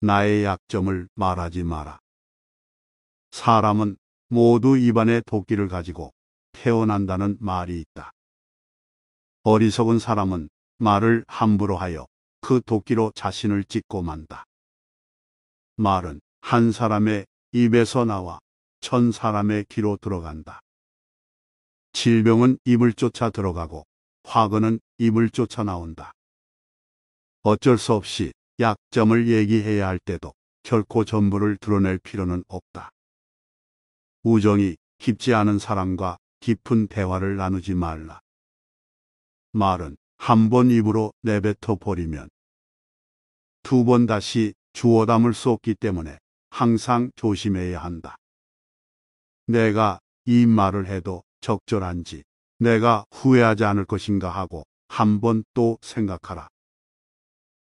나의 약점을 말하지 마라. 사람은 모두 입안에 도끼를 가지고 태어난다는 말이 있다. 어리석은 사람은 말을 함부로 하여 그 도끼로 자신을 찢고 만다. 말은 한 사람의 입에서 나와 1000사람의 귀로 들어간다. 질병은 입을 쫓아 들어가고 화근은 입을 쫓아 나온다. 어쩔 수 없이 약점을 얘기해야 할 때도 결코 전부를 드러낼 필요는 없다. 우정이 깊지 않은 사람과 깊은 대화를 나누지 말라. 말은 한 번 입으로 내뱉어 버리면 2번 다시 주워 담을 수 없기 때문에 항상 조심해야 한다. 내가 이 말을 해도 적절한지, 내가 후회하지 않을 것인가 하고 한 번 또 생각하라.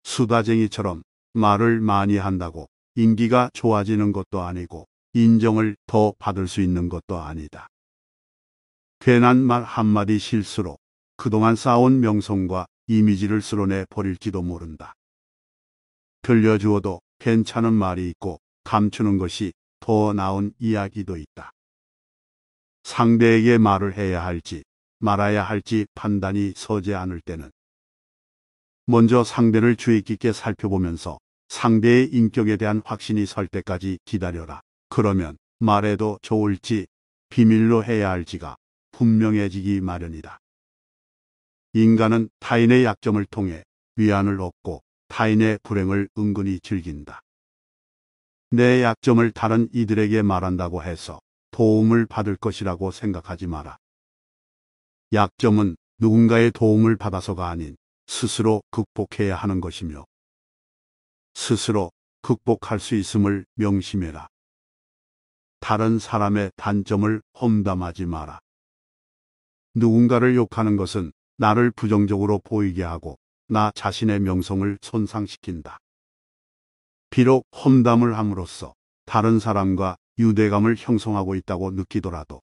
수다쟁이처럼 말을 많이 한다고 인기가 좋아지는 것도 아니고 인정을 더 받을 수 있는 것도 아니다. 괜한 말 한마디 실수로 그동안 쌓아온 명성과 이미지를 쓸어내 버릴지도 모른다. 들려주어도 괜찮은 말이 있고 감추는 것이 더 나은 이야기도 있다. 상대에게 말을 해야 할지 말아야 할지 판단이 서지 않을 때는 먼저 상대를 주의 깊게 살펴보면서 상대의 인격에 대한 확신이 설 때까지 기다려라. 그러면 말해도 좋을지 비밀로 해야 할지가 분명해지기 마련이다. 인간은 타인의 약점을 통해 위안을 얻고 타인의 불행을 은근히 즐긴다. 내 약점을 다른 이들에게 말한다고 해서 도움을 받을 것이라고 생각하지 마라. 약점은 누군가의 도움을 받아서가 아닌 스스로 극복해야 하는 것이며 스스로 극복할 수 있음을 명심해라. 다른 사람의 단점을 험담하지 마라. 누군가를 욕하는 것은 나를 부정적으로 보이게 하고 나 자신의 명성을 손상시킨다. 비록 험담을 함으로써 다른 사람과 유대감을 형성하고 있다고 느끼더라도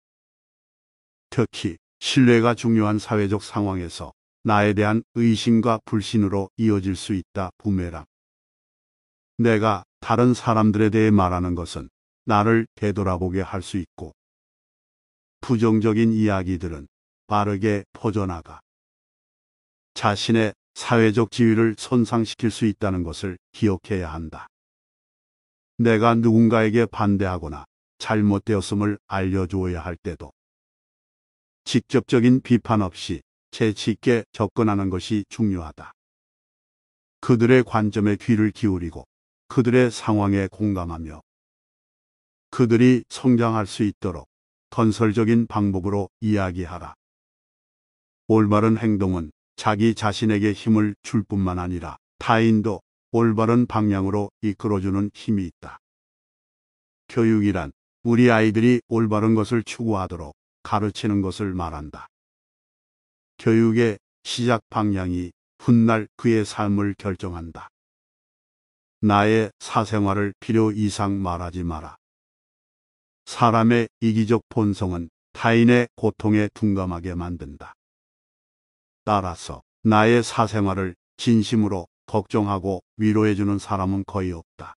특히 신뢰가 중요한 사회적 상황에서 나에 대한 의심과 불신으로 이어질 수 있다. 부메랑. 내가 다른 사람들에 대해 말하는 것은 나를 되돌아보게 할 수 있고 부정적인 이야기들은 빠르게 퍼져나가 자신의 사회적 지위를 손상시킬 수 있다는 것을 기억해야 한다. 내가 누군가에게 반대하거나 잘못되었음을 알려주어야 할 때도 직접적인 비판 없이 재치 있게 접근하는 것이 중요하다. 그들의 관점에 귀를 기울이고 그들의 상황에 공감하며 그들이 성장할 수 있도록 건설적인 방법으로 이야기하라. 올바른 행동은 자기 자신에게 힘을 줄 뿐만 아니라 타인도 올바른 방향으로 이끌어주는 힘이 있다. 교육이란 우리 아이들이 올바른 것을 추구하도록 가르치는 것을 말한다. 교육의 시작 방향이 훗날 그의 삶을 결정한다. 나의 사생활을 필요 이상 말하지 마라. 사람의 이기적 본성은 타인의 고통에 둔감하게 만든다. 따라서 나의 사생활을 진심으로 걱정하고 위로해주는 사람은 거의 없다.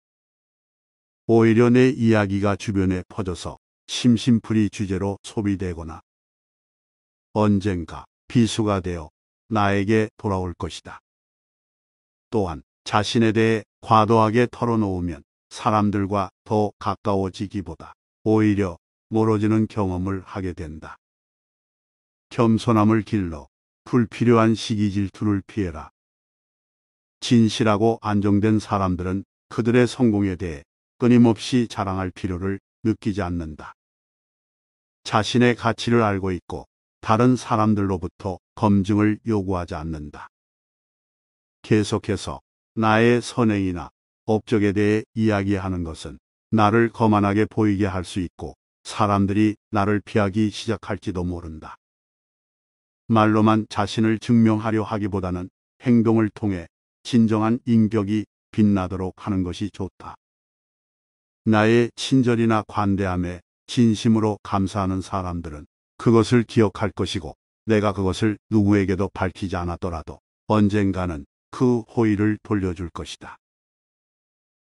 오히려 내 이야기가 주변에 퍼져서 심심풀이 주제로 소비되거나 언젠가 비수가 되어 나에게 돌아올 것이다. 또한 자신에 대해 과도하게 털어놓으면 사람들과 더 가까워지기보다 오히려 멀어지는 경험을 하게 된다. 겸손함을 길러 불필요한 시기 질투를 피해라. 진실하고 안정된 사람들은 그들의 성공에 대해 끊임없이 자랑할 필요를 느끼지 않는다. 자신의 가치를 알고 있고 다른 사람들로부터 검증을 요구하지 않는다. 계속해서 나의 선행이나 업적에 대해 이야기하는 것은 나를 거만하게 보이게 할 수 있고 사람들이 나를 피하기 시작할지도 모른다. 말로만 자신을 증명하려 하기보다는 행동을 통해 진정한 인격이 빛나도록 하는 것이 좋다. 나의 친절이나 관대함에 진심으로 감사하는 사람들은 그것을 기억할 것이고 내가 그것을 누구에게도 밝히지 않았더라도 언젠가는 그 호의를 돌려줄 것이다.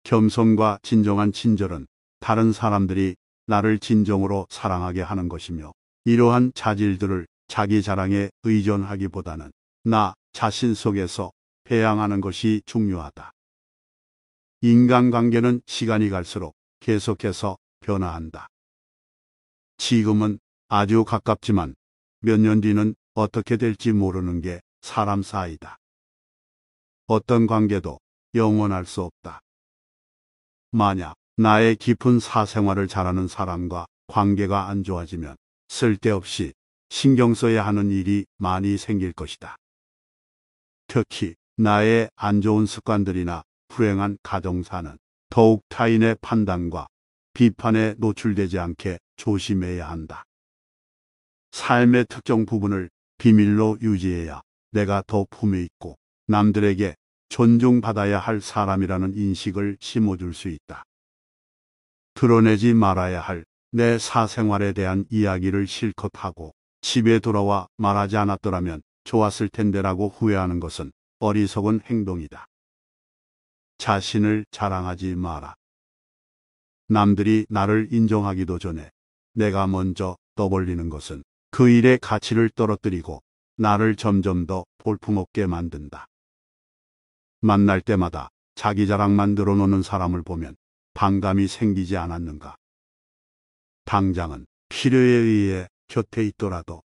겸손과 진정한 친절은 다른 사람들이 나를 진정으로 사랑하게 하는 것이며, 이러한 자질들을 자기 자랑에 의존하기보다는 나 자신 속에서 배양하는 것이 중요하다. 인간관계는 시간이 갈수록 계속해서 변화한다. 지금은 아주 가깝지만 몇 년 뒤는 어떻게 될지 모르는 게 사람 사이다. 어떤 관계도 영원할 수 없다. 만약 나의 깊은 사생활을 잘하는 사람과 관계가 안 좋아지면 쓸데없이 신경 써야 하는 일이 많이 생길 것이다. 특히 나의 안 좋은 습관들이나 불행한 가정사는 더욱 타인의 판단과 비판에 노출되지 않게 조심해야 한다. 삶의 특정 부분을 비밀로 유지해야 내가 더 품에 있고 남들에게 존중받아야 할 사람이라는 인식을 심어줄 수 있다. 드러내지 말아야 할 내 사생활에 대한 이야기를 실컷 하고 집에 돌아와 말하지 않았더라면 좋았을 텐데라고 후회하는 것은 어리석은 행동이다. 자신을 자랑하지 마라. 남들이 나를 인정하기도 전에 내가 먼저 떠벌리는 것은 그 일의 가치를 떨어뜨리고 나를 점점 더 볼품없게 만든다. 만날 때마다 자기 자랑만 늘어놓는 사람을 보면 반감이 생기지 않았는가? 당장은 필요에 의해 곁에 있더라도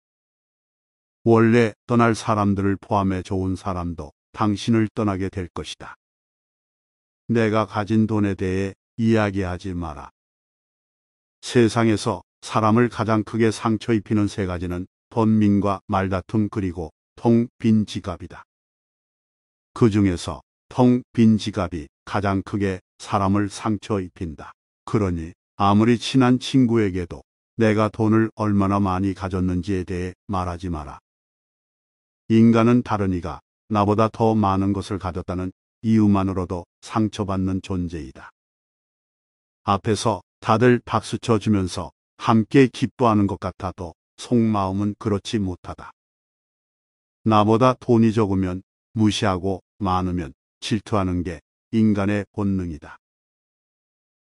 원래 떠날 사람들을 포함해 좋은 사람도 당신을 떠나게 될 것이다. 내가 가진 돈에 대해 이야기하지 마라. 세상에서 사람을 가장 크게 상처 입히는 세 가지는 번민과 말다툼 그리고 텅 빈 지갑이다. 그 중에서 텅 빈 지갑이 가장 크게 사람을 상처 입힌다. 그러니 아무리 친한 친구에게도 내가 돈을 얼마나 많이 가졌는지에 대해 말하지 마라. 인간은 다른 이가 나보다 더 많은 것을 가졌다는 이유만으로도 상처받는 존재이다. 앞에서 다들 박수쳐 주면서 함께 기뻐하는 것 같아도 속마음은 그렇지 못하다. 나보다 돈이 적으면 무시하고 많으면 질투하는 게 인간의 본능이다.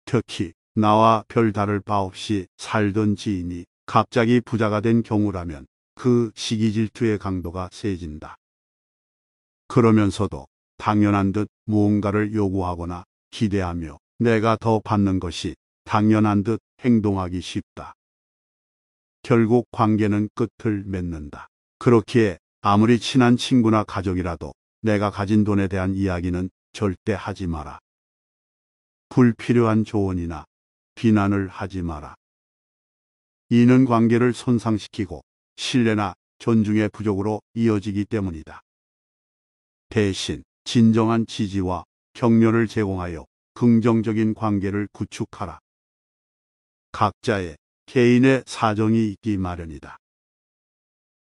특히 나와 별 다를 바 없이 살던 지인이 갑자기 부자가 된 경우라면 그 시기 질투의 강도가 세진다. 그러면서도 당연한 듯 무언가를 요구하거나 기대하며 내가 더 받는 것이 당연한 듯 행동하기 쉽다. 결국 관계는 끝을 맺는다. 그렇기에 아무리 친한 친구나 가족이라도 내가 가진 돈에 대한 이야기는 절대 하지 마라. 불필요한 조언이나 비난을 하지 마라. 이는 관계를 손상시키고 신뢰나 존중의 부족으로 이어지기 때문이다. 대신 진정한 지지와 격려를 제공하여 긍정적인 관계를 구축하라. 각자의 개인의 사정이 있기 마련이다.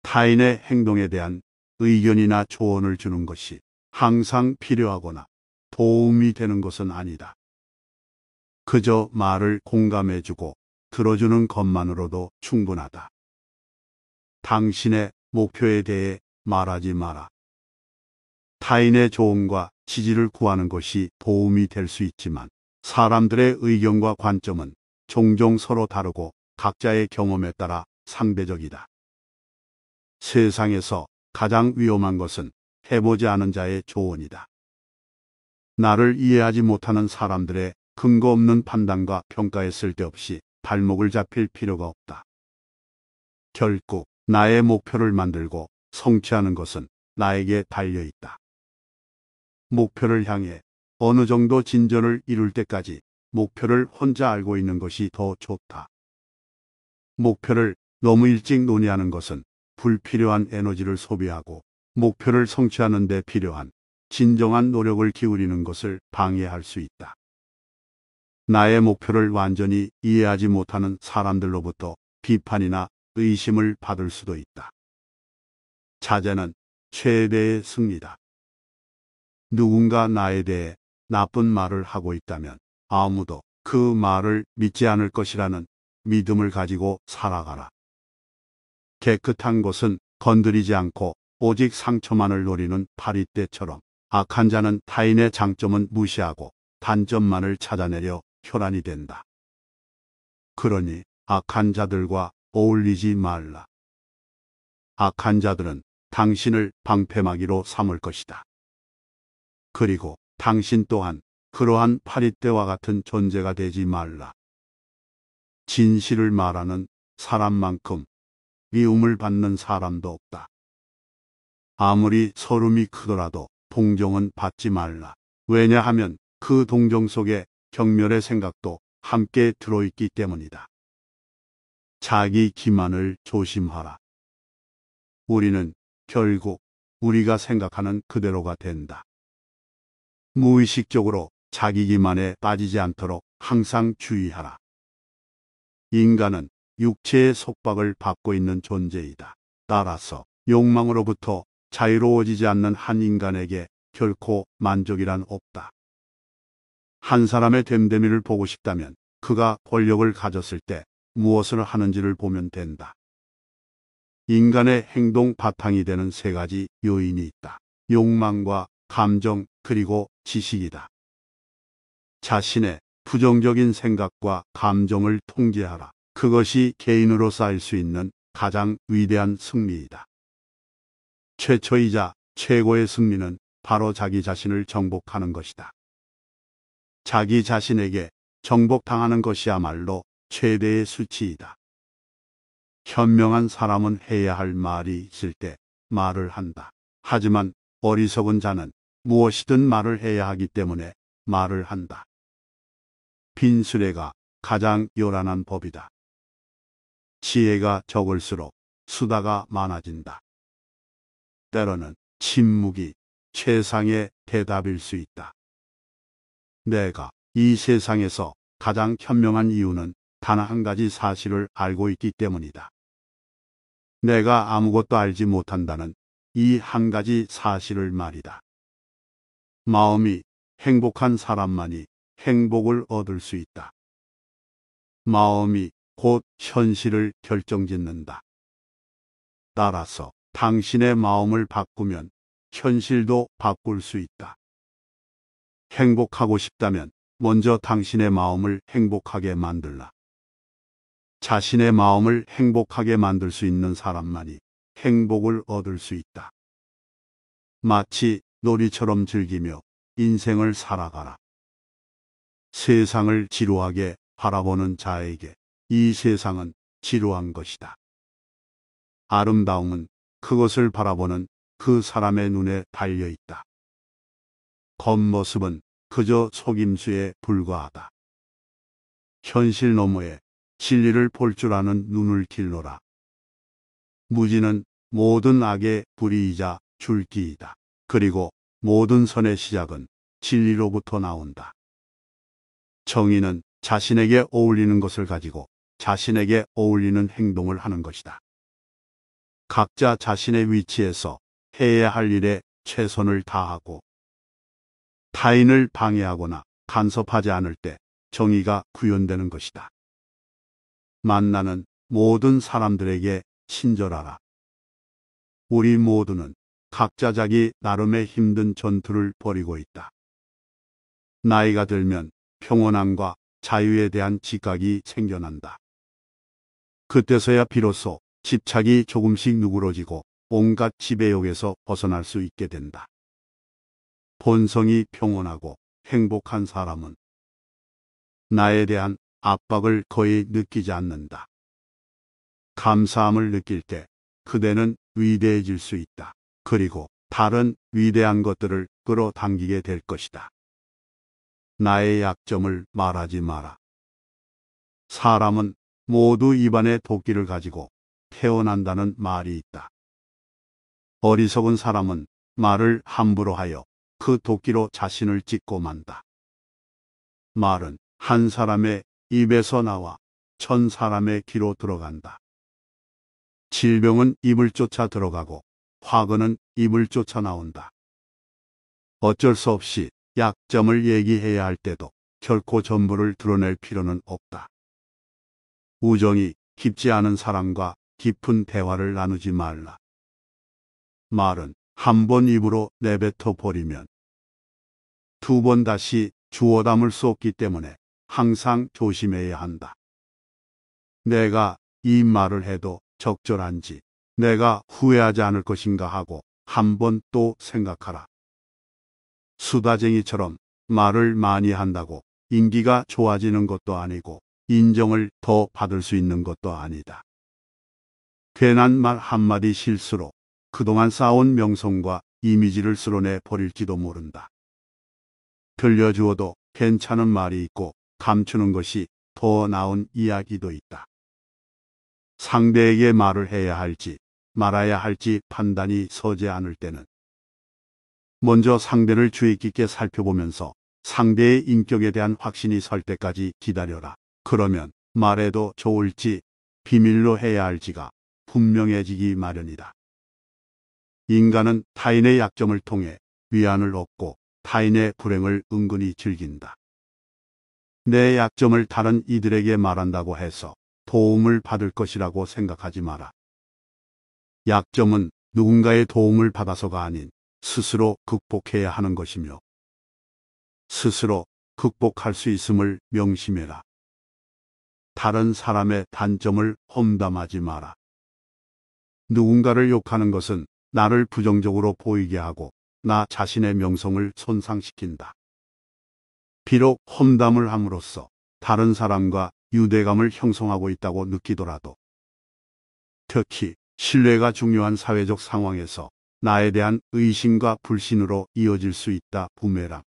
타인의 행동에 대한 의견이나 조언을 주는 것이 항상 필요하거나 도움이 되는 것은 아니다. 그저 말을 공감해주고 들어주는 것만으로도 충분하다. 당신의 목표에 대해 말하지 마라. 타인의 조언과 지지를 구하는 것이 도움이 될 수 있지만 사람들의 의견과 관점은 종종 서로 다르고 각자의 경험에 따라 상대적이다. 세상에서 가장 위험한 것은 해보지 않은 자의 조언이다. 나를 이해하지 못하는 사람들의 근거 없는 판단과 평가에 쓸데없이 발목을 잡힐 필요가 없다. 결국 나의 목표를 만들고 성취하는 것은 나에게 달려있다. 목표를 향해 어느 정도 진전을 이룰 때까지 목표를 혼자 알고 있는 것이 더 좋다. 목표를 너무 일찍 논의하는 것은 불필요한 에너지를 소비하고 목표를 성취하는 데 필요한 진정한 노력을 기울이는 것을 방해할 수 있다. 나의 목표를 완전히 이해하지 못하는 사람들로부터 비판이나 의심을 받을 수도 있다. 자제는 최대의 승리다. 누군가 나에 대해 나쁜 말을 하고 있다면 아무도 그 말을 믿지 않을 것이라는 믿음을 가지고 살아가라. 깨끗한 곳은 건드리지 않고 오직 상처만을 노리는 파리떼처럼 악한 자는 타인의 장점은 무시하고 단점만을 찾아내려 혈안이 된다. 그러니 악한 자들과 어울리지 말라. 악한 자들은 당신을 방패막이로 삼을 것이다. 그리고 당신 또한 그러한 파리떼와 같은 존재가 되지 말라. 진실을 말하는 사람만큼 미움을 받는 사람도 없다. 아무리 서름이 크더라도 동정은 받지 말라. 왜냐하면 그 동정 속에 경멸의 생각도 함께 들어있기 때문이다. 자기 기만을 조심하라. 우리는 결국 우리가 생각하는 그대로가 된다. 무의식적으로 자기 기만에 빠지지 않도록 항상 주의하라. 인간은 육체의 속박을 받고 있는 존재이다. 따라서 욕망으로부터 자유로워지지 않는 한 인간에게 결코 만족이란 없다. 한 사람의 됨됨이를 보고 싶다면 그가 권력을 가졌을 때 무엇을 하는지를 보면 된다. 인간의 행동 바탕이 되는 세 가지 요인이 있다. 욕망과 감정 그리고 지식이다. 자신의 부정적인 생각과 감정을 통제하라. 그것이 개인으로 쌓일 수 있는 가장 위대한 승리이다. 최초이자 최고의 승리는 바로 자기 자신을 정복하는 것이다. 자기 자신에게 정복당하는 것이야말로 최대의 수치이다. 현명한 사람은 해야 할 말이 있을 때 말을 한다. 하지만 어리석은 자는 무엇이든 말을 해야 하기 때문에 말을 한다. 빈수레가 가장 요란한 법이다. 지혜가 적을수록 수다가 많아진다. 때로는 침묵이 최상의 대답일 수 있다. 내가 이 세상에서 가장 현명한 이유는 단 한 가지 사실을 알고 있기 때문이다. 내가 아무것도 알지 못한다는 이 한 가지 사실을 말이다. 마음이 행복한 사람만이 행복을 얻을 수 있다. 마음이 곧 현실을 결정짓는다. 따라서 당신의 마음을 바꾸면 현실도 바꿀 수 있다. 행복하고 싶다면 먼저 당신의 마음을 행복하게 만들라. 자신의 마음을 행복하게 만들 수 있는 사람만이 행복을 얻을 수 있다. 마치 놀이처럼 즐기며 인생을 살아가라. 세상을 지루하게 바라보는 자에게 이 세상은 지루한 것이다. 아름다움은 그것을 바라보는 그 사람의 눈에 달려 있다. 겉모습은 그저 속임수에 불과하다. 현실 너머에 진리를 볼 줄 아는 눈을 길러라. 무지는 모든 악의 불이이자 줄기이다. 그리고 모든 선의 시작은 진리로부터 나온다. 정의는 자신에게 어울리는 것을 가지고 자신에게 어울리는 행동을 하는 것이다. 각자 자신의 위치에서 해야 할 일에 최선을 다하고 타인을 방해하거나 간섭하지 않을 때 정의가 구현되는 것이다. 만나는 모든 사람들에게 친절하라. 우리 모두는 각자 자기 나름의 힘든 전투를 벌이고 있다. 나이가 들면 평온함과 자유에 대한 지각이 생겨난다. 그때서야 비로소 집착이 조금씩 누그러지고 온갖 지배욕에서 벗어날 수 있게 된다. 본성이 평온하고 행복한 사람은 나에 대한 압박을 거의 느끼지 않는다. 감사함을 느낄 때 그대는 위대해질 수 있다. 그리고 다른 위대한 것들을 끌어당기게 될 것이다. 나의 약점을 말하지 마라. 사람은 모두 입안에 도끼를 가지고 태어난다는 말이 있다. 어리석은 사람은 말을 함부로 하여 그 도끼로 자신을 찢고 만다. 말은 한 사람의 입에서 나와 1000사람의 귀로 들어간다. 질병은 입을 쫓아 들어가고 화근은 입을 쫓아 나온다. 어쩔 수 없이 약점을 얘기해야 할 때도 결코 전부를 드러낼 필요는 없다. 우정이 깊지 않은 사람과 깊은 대화를 나누지 말라. 말은 한 번 입으로 내뱉어 버리면 두 번 다시 주워 담을 수 없기 때문에 항상 조심해야 한다. 내가 이 말을 해도 적절한지, 내가 후회하지 않을 것인가 하고 한번 또 생각하라. 수다쟁이처럼 말을 많이 한다고 인기가 좋아지는 것도 아니고 인정을 더 받을 수 있는 것도 아니다. 괜한 말 한마디 실수로 그동안 쌓아온 명성과 이미지를 쓸어내 버릴지도 모른다. 들려주어도 괜찮은 말이 있고 감추는 것이 더 나은 이야기도 있다. 상대에게 말을 해야 할지 말아야 할지 판단이 서지 않을 때는 먼저 상대를 주의 깊게 살펴보면서 상대의 인격에 대한 확신이 설 때까지 기다려라. 그러면 말해도 좋을지 비밀로 해야 할지가 분명해지기 마련이다. 인간은 타인의 약점을 통해 위안을 얻고 타인의 불행을 은근히 즐긴다. 내 약점을 다른 이들에게 말한다고 해서 도움을 받을 것이라고 생각하지 마라. 약점은 누군가의 도움을 받아서가 아닌 스스로 극복해야 하는 것이며 스스로 극복할 수 있음을 명심해라. 다른 사람의 단점을 험담하지 마라. 누군가를 욕하는 것은 나를 부정적으로 보이게 하고 나 자신의 명성을 손상시킨다. 비록 험담을 함으로써 다른 사람과 유대감을 형성하고 있다고 느끼더라도 특히 신뢰가 중요한 사회적 상황에서 나에 대한 의심과 불신으로 이어질 수 있다. 부메랑.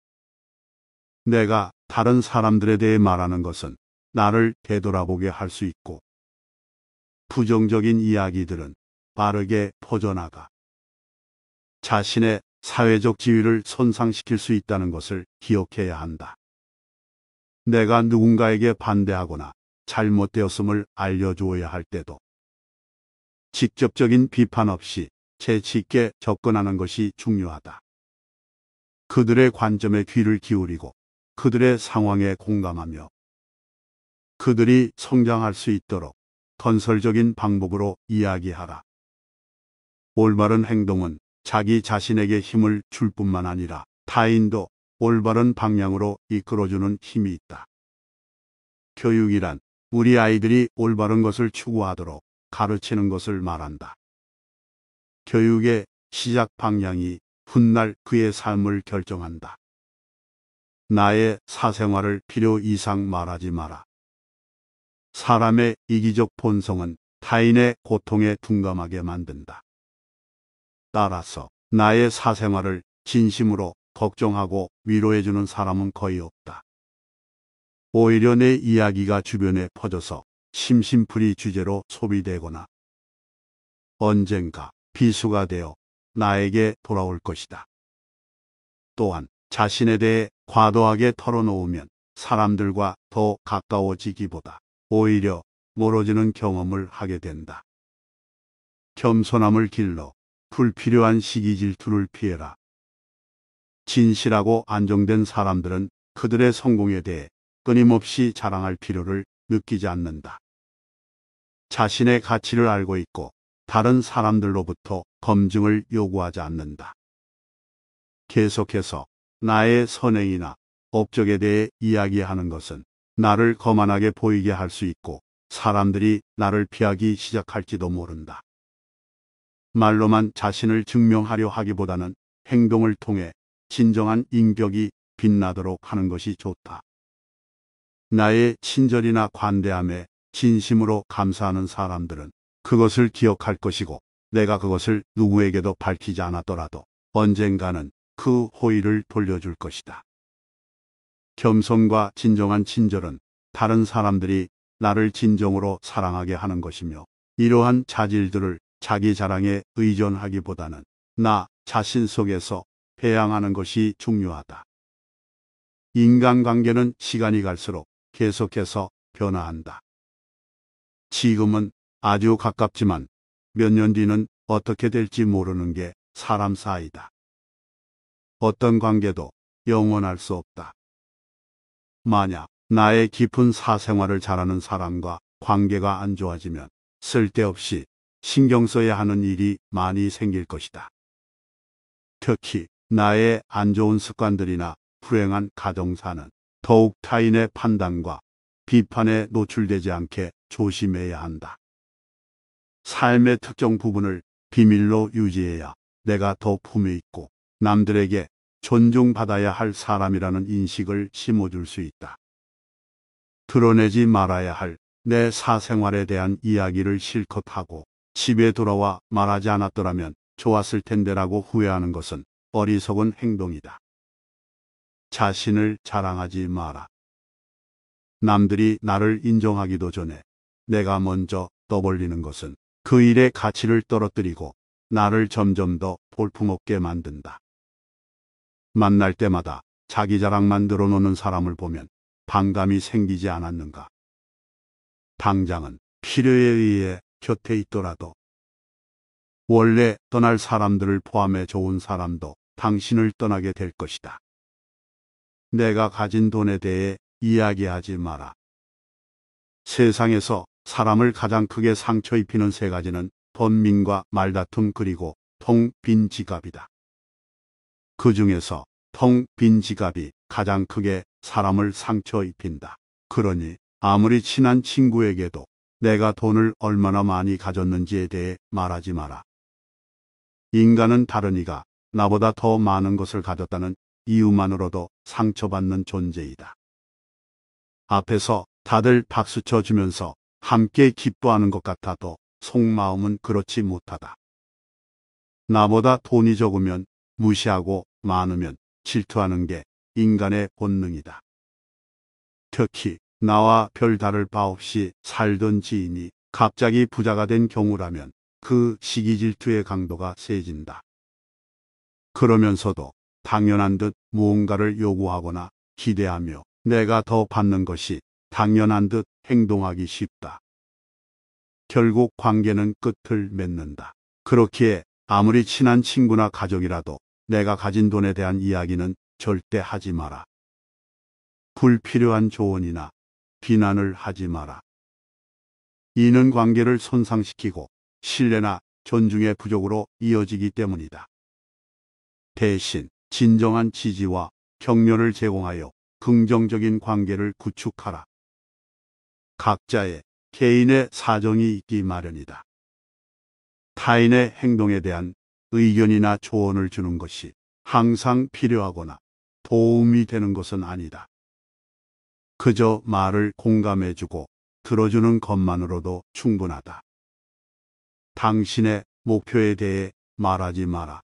내가 다른 사람들에 대해 말하는 것은 나를 되돌아보게 할 수 있고 부정적인 이야기들은 빠르게 퍼져나가 자신의 사회적 지위를 손상시킬 수 있다는 것을 기억해야 한다. 내가 누군가에게 반대하거나 잘못되었음을 알려주어야 할 때도 직접적인 비판 없이 재치 있게 접근하는 것이 중요하다. 그들의 관점에 귀를 기울이고 그들의 상황에 공감하며 그들이 성장할 수 있도록 건설적인 방법으로 이야기하라. 올바른 행동은 자기 자신에게 힘을 줄 뿐만 아니라 타인도 올바른 방향으로 이끌어주는 힘이 있다. 교육이란 우리 아이들이 올바른 것을 추구하도록 가르치는 것을 말한다. 교육의 시작 방향이 훗날 그의 삶을 결정한다. 나의 사생활을 필요 이상 말하지 마라. 사람의 이기적 본성은 타인의 고통에 둔감하게 만든다. 따라서 나의 사생활을 진심으로 걱정하고 위로해주는 사람은 거의 없다. 오히려 내 이야기가 주변에 퍼져서 심심풀이 주제로 소비되거나 언젠가 비수가 되어 나에게 돌아올 것이다. 또한 자신에 대해 과도하게 털어놓으면 사람들과 더 가까워지기보다 오히려 멀어지는 경험을 하게 된다. 겸손함을 길러 불필요한 시기 질투를 피해라. 진실하고 안정된 사람들은 그들의 성공에 대해 끊임없이 자랑할 필요를 느끼지 않는다. 자신의 가치를 알고 있고 다른 사람들로부터 검증을 요구하지 않는다. 계속해서 나의 선행이나 업적에 대해 이야기하는 것은 나를 거만하게 보이게 할 수 있고 사람들이 나를 피하기 시작할지도 모른다. 말로만 자신을 증명하려 하기보다는 행동을 통해 진정한 인격이 빛나도록 하는 것이 좋다. 나의 친절이나 관대함에 진심으로 감사하는 사람들은 그것을 기억할 것이고 내가 그것을 누구에게도 밝히지 않았더라도 언젠가는 그 호의를 돌려줄 것이다. 겸손과 진정한 친절은 다른 사람들이 나를 진정으로 사랑하게 하는 것이며 이러한 자질들을 자기 자랑에 의존하기보다는 나 자신 속에서 배양하는 것이 중요하다. 인간관계는 시간이 갈수록 계속해서 변화한다. 지금은 아주 가깝지만 몇 년 뒤는 어떻게 될지 모르는 게 사람 사이다. 어떤 관계도 영원할 수 없다. 만약 나의 깊은 사생활을 잘하는 사람과 관계가 안 좋아지면 쓸데없이 신경 써야 하는 일이 많이 생길 것이다. 특히 나의 안 좋은 습관들이나 불행한 가정사는 더욱 타인의 판단과 비판에 노출되지 않게 조심해야 한다. 삶의 특정 부분을 비밀로 유지해야 내가 더 품위 있고 남들에게 존중받아야 할 사람이라는 인식을 심어줄 수 있다. 드러내지 말아야 할 내 사생활에 대한 이야기를 실컷 하고 집에 돌아와 말하지 않았더라면 좋았을 텐데라고 후회하는 것은 어리석은 행동이다. 자신을 자랑하지 마라. 남들이 나를 인정하기도 전에 내가 먼저 떠벌리는 것은 그 일의 가치를 떨어뜨리고 나를 점점 더 볼품없게 만든다. 만날 때마다 자기 자랑만 늘어놓는 사람을 보면 반감이 생기지 않았는가? 당장은 필요에 의해 곁에 있더라도 원래 떠날 사람들을 포함해 좋은 사람도 당신을 떠나게 될 것이다. 내가 가진 돈에 대해 이야기하지 마라. 세상에서 사람을 가장 크게 상처 입히는 세 가지는 번민과 말다툼 그리고 텅 빈 지갑이다. 그 중에서 텅 빈 지갑이 가장 크게 사람을 상처 입힌다. 그러니 아무리 친한 친구에게도 내가 돈을 얼마나 많이 가졌는지에 대해 말하지 마라. 인간은 다른 이가 나보다 더 많은 것을 가졌다는 이유만으로도 상처받는 존재이다. 앞에서 다들 박수쳐 주면서 함께 기뻐하는 것 같아도 속마음은 그렇지 못하다. 나보다 돈이 적으면 무시하고 많으면 질투하는 게 인간의 본능이다. 특히 나와 별다를 바 없이 살던 지인이 갑자기 부자가 된 경우라면 그 시기 질투의 강도가 세진다. 그러면서도 당연한 듯 무언가를 요구하거나 기대하며 내가 더 받는 것이 당연한 듯 행동하기 쉽다. 결국 관계는 끝을 맺는다. 그렇기에 아무리 친한 친구나 가족이라도 내가 가진 돈에 대한 이야기는 절대 하지 마라. 불필요한 조언이나 비난을 하지 마라. 이는 관계를 손상시키고 신뢰나 존중의 부족으로 이어지기 때문이다. 대신 진정한 지지와 격려를 제공하여 긍정적인 관계를 구축하라. 각자의 개인의 사정이 있기 마련이다. 타인의 행동에 대한 의견이나 조언을 주는 것이 항상 필요하거나 도움이 되는 것은 아니다. 그저 말을 공감해주고 들어주는 것만으로도 충분하다. 당신의 목표에 대해 말하지 마라.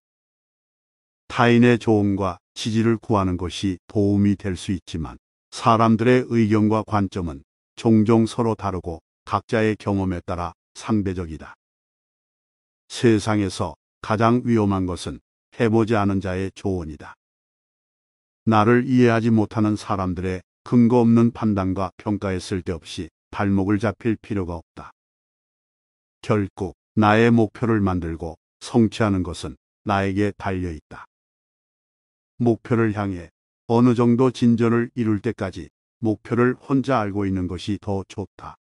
타인의 조언과 지지를 구하는 것이 도움이 될 수 있지만 사람들의 의견과 관점은 종종 서로 다르고 각자의 경험에 따라 상대적이다. 세상에서 가장 위험한 것은 해보지 않은 자의 조언이다. 나를 이해하지 못하는 사람들의 근거 없는 판단과 평가에 쓸데없이 발목을 잡힐 필요가 없다. 결국 나의 목표를 만들고 성취하는 것은 나에게 달려있다. 목표를 향해 어느 정도 진전을 이룰 때까지 목표를 혼자 알고 있는 것이 더 좋다.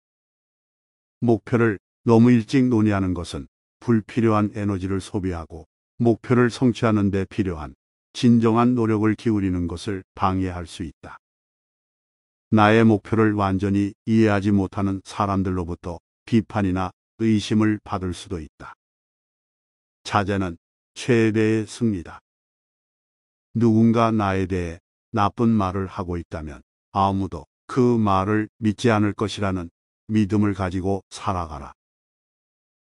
목표를 너무 일찍 논의하는 것은 불필요한 에너지를 소비하고 목표를 성취하는 데 필요한 진정한 노력을 기울이는 것을 방해할 수 있다. 나의 목표를 완전히 이해하지 못하는 사람들로부터 비판이나 의심을 받을 수도 있다. 자제는 최대의 승리다. 누군가 나에 대해 나쁜 말을 하고 있다면 아무도 그 말을 믿지 않을 것이라는 믿음을 가지고 살아가라.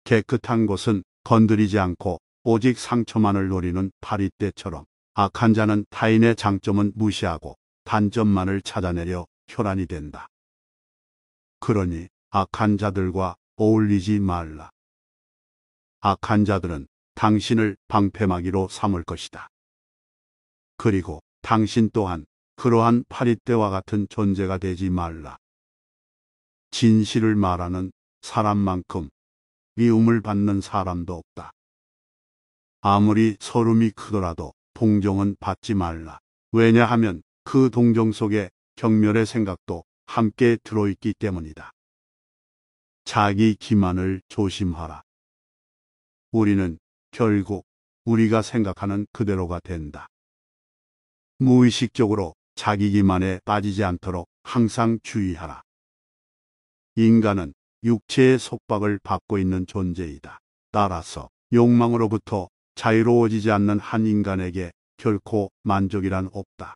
깨끗한 곳은 건드리지 않고 오직 상처만을 노리는 파리떼처럼 악한 자는 타인의 장점은 무시하고 단점만을 찾아내려 혈안이 된다. 그러니 악한 자들과 어울리지 말라. 악한 자들은 당신을 방패막이로 삼을 것이다. 그리고 당신 또한 그러한 파리떼와 같은 존재가 되지 말라. 진실을 말하는 사람만큼 미움을 받는 사람도 없다. 아무리 서름이 크더라도 동정은 받지 말라. 왜냐하면 그 동정 속에 경멸의 생각도 함께 들어있기 때문이다. 자기 기만을 조심하라. 우리는 결국 우리가 생각하는 그대로가 된다. 무의식적으로 자기 기만에 빠지지 않도록 항상 주의하라. 인간은 육체의 속박을 받고 있는 존재이다. 따라서 욕망으로부터 자유로워지지 않는 한 인간에게 결코 만족이란 없다.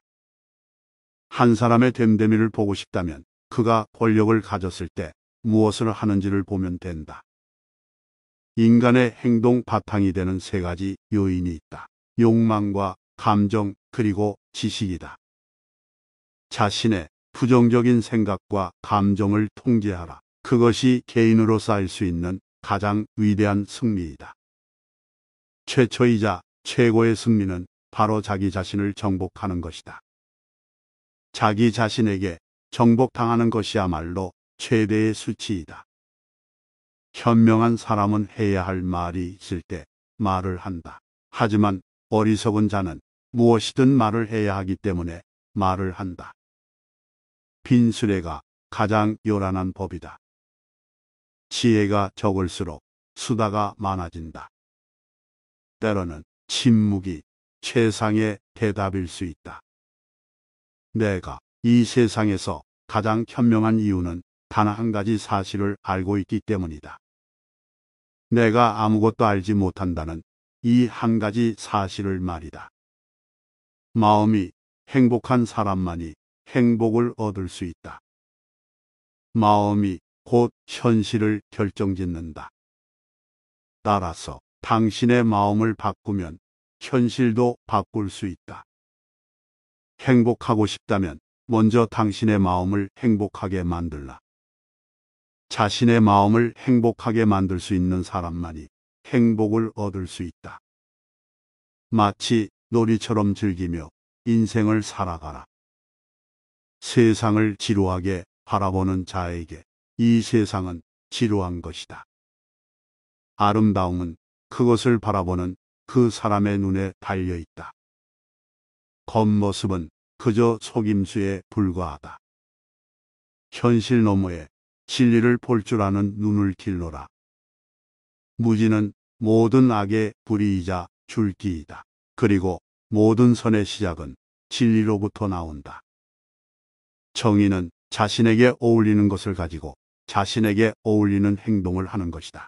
한 사람의 됨됨이를 보고 싶다면 그가 권력을 가졌을 때 무엇을 하는지를 보면 된다. 인간의 행동 바탕이 되는 세 가지 요인이 있다. 욕망과 감정 그리고 지식이다. 자신의 부정적인 생각과 감정을 통제하라. 그것이 개인으로 쌓일 수 있는 가장 위대한 승리이다. 최초이자 최고의 승리는 바로 자기 자신을 정복하는 것이다. 자기 자신에게 정복당하는 것이야말로 최대의 수치이다. 현명한 사람은 해야 할 말이 있을 때 말을 한다. 하지만 어리석은 자는 무엇이든 말을 해야 하기 때문에 말을 한다. 빈수레가 가장 요란한 법이다. 지혜가 적을수록 수다가 많아진다. 때로는 침묵이 최상의 대답일 수 있다. 내가 이 세상에서 가장 현명한 이유는 단 한 가지 사실을 알고 있기 때문이다. 내가 아무것도 알지 못한다는 이 한 가지 사실을 말이다. 마음이 행복한 사람만이 행복을 얻을 수 있다. 마음이 곧 현실을 결정짓는다. 따라서 당신의 마음을 바꾸면 현실도 바꿀 수 있다. 행복하고 싶다면 먼저 당신의 마음을 행복하게 만들라. 자신의 마음을 행복하게 만들 수 있는 사람만이 행복을 얻을 수 있다. 마치 놀이처럼 즐기며 인생을 살아가라. 세상을 지루하게 바라보는 자에게 이 세상은 지루한 것이다. 아름다움은 그것을 바라보는 그 사람의 눈에 달려 있다. 겉모습은 그저 속임수에 불과하다. 현실 너머에 진리를 볼 줄 아는 눈을 길러라. 무지는 모든 악의 뿌리이자 줄기이다. 그리고 모든 선의 시작은 진리로부터 나온다. 정의는 자신에게 어울리는 것을 가지고 자신에게 어울리는 행동을 하는 것이다.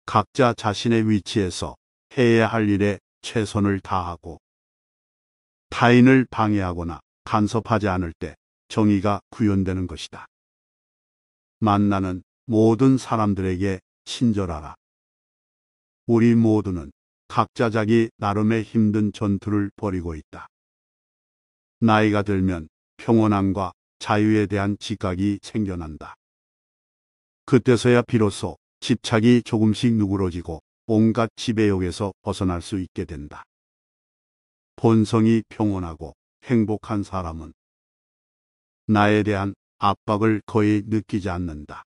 각자 자신의 위치에서 해야 할 일에 최선을 다하고 타인을 방해하거나 간섭하지 않을 때 정의가 구현되는 것이다. 만나는 모든 사람들에게 친절하라. 우리 모두는 각자 자기 나름의 힘든 전투를 벌이고 있다. 나이가 들면 평온함과 자유에 대한 지각이 생겨난다. 그때서야 비로소 집착이 조금씩 누그러지고 온갖 지배욕에서 벗어날 수 있게 된다. 본성이 평온하고 행복한 사람은 나에 대한 압박을 거의 느끼지 않는다.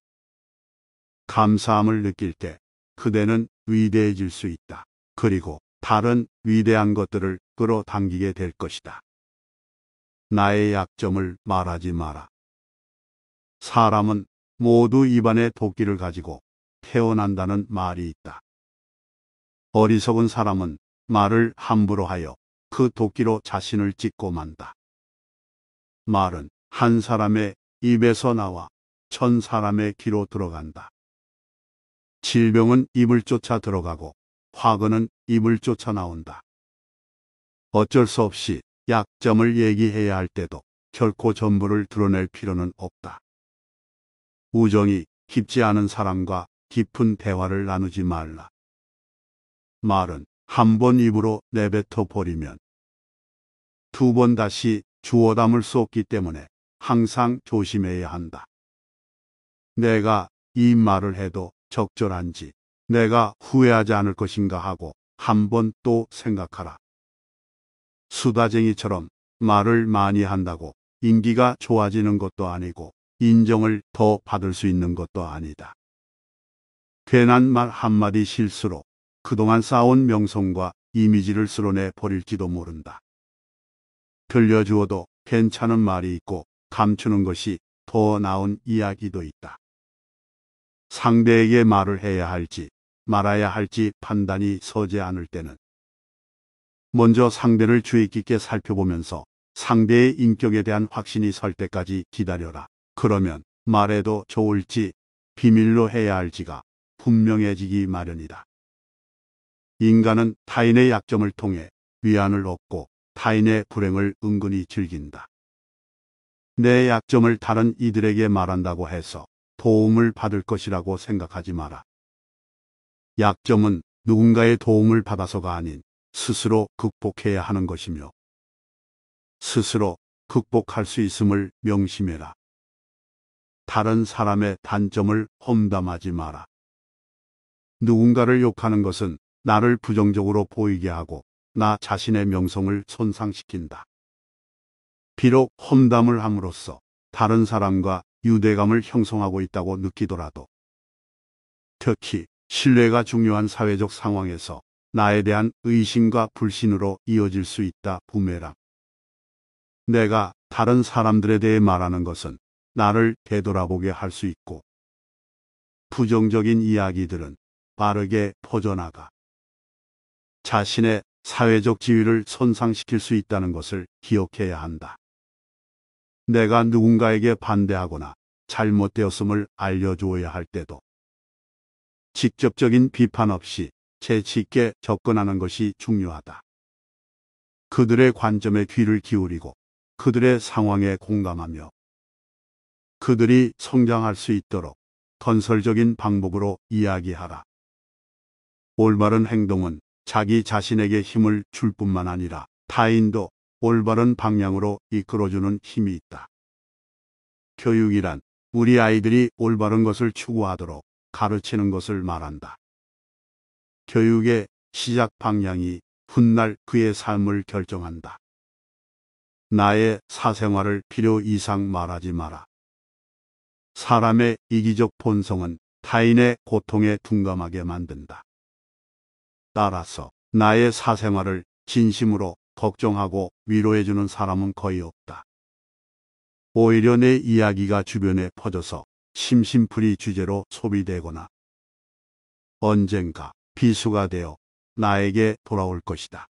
감사함을 느낄 때 그대는 위대해질 수 있다. 그리고 다른 위대한 것들을 끌어당기게 될 것이다. 나의 약점을 말하지 마라. 사람은 모두 입안에 도끼를 가지고 태어난다는 말이 있다. 어리석은 사람은 말을 함부로 하여 그 도끼로 자신을 찢고 만다. 말은 한 사람의 입에서 나와 1000사람의 귀로 들어간다. 질병은 입을 쫓아 들어가고 화근은 입을 쫓아 나온다. 어쩔 수 없이 약점을 얘기해야 할 때도 결코 전부를 드러낼 필요는 없다. 우정이 깊지 않은 사람과 깊은 대화를 나누지 말라. 말은 한 번 입으로 내뱉어 버리면 두 번 다시 주워 담을 수 없기 때문에 항상 조심해야 한다. 내가 이 말을 해도 적절한지, 내가 후회하지 않을 것인가 하고 한 번 또 생각하라. 수다쟁이처럼 말을 많이 한다고 인기가 좋아지는 것도 아니고 인정을 더 받을 수 있는 것도 아니다. 괜한 말 한마디 실수로 그동안 쌓아온 명성과 이미지를 쓸어내 버릴지도 모른다. 들려주어도 괜찮은 말이 있고 감추는 것이 더 나은 이야기도 있다. 상대에게 말을 해야 할지 말아야 할지 판단이 서지 않을 때는 먼저 상대를 주의 깊게 살펴보면서 상대의 인격에 대한 확신이 설 때까지 기다려라. 그러면 말해도 좋을지 비밀로 해야 할지가 분명해지기 마련이다. 인간은 타인의 약점을 통해 위안을 얻고 타인의 불행을 은근히 즐긴다. 내 약점을 다른 이들에게 말한다고 해서 도움을 받을 것이라고 생각하지 마라. 약점은 누군가의 도움을 받아서가 아닌 스스로 극복해야 하는 것이며 스스로 극복할 수 있음을 명심해라. 다른 사람의 단점을 험담하지 마라. 누군가를 욕하는 것은 나를 부정적으로 보이게 하고 나 자신의 명성을 손상시킨다. 비록 험담을 함으로써 다른 사람과 유대감을 형성하고 있다고 느끼더라도 특히 신뢰가 중요한 사회적 상황에서 나에 대한 의심과 불신으로 이어질 수 있다. 부메랑. 내가 다른 사람들에 대해 말하는 것은 나를 되돌아보게 할 수 있고 부정적인 이야기들은 빠르게 퍼져나가 자신의 사회적 지위를 손상시킬 수 있다는 것을 기억해야 한다. 내가 누군가에게 반대하거나 잘못되었음을 알려주어야 할 때도 직접적인 비판 없이 재치 있게 접근하는 것이 중요하다. 그들의 관점에 귀를 기울이고 그들의 상황에 공감하며 그들이 성장할 수 있도록 건설적인 방법으로 이야기하라. 올바른 행동은 자기 자신에게 힘을 줄 뿐만 아니라 타인도 올바른 방향으로 이끌어주는 힘이 있다. 교육이란 우리 아이들이 올바른 것을 추구하도록 가르치는 것을 말한다. 교육의 시작 방향이 훗날 그의 삶을 결정한다. 나의 사생활을 필요 이상 말하지 마라. 사람의 이기적 본성은 타인의 고통에 둔감하게 만든다. 따라서 나의 사생활을 진심으로 걱정하고 위로해주는 사람은 거의 없다. 오히려 내 이야기가 주변에 퍼져서 심심풀이 주제로 소비되거나 언젠가 비수가 되어 나에게 돌아올 것이다.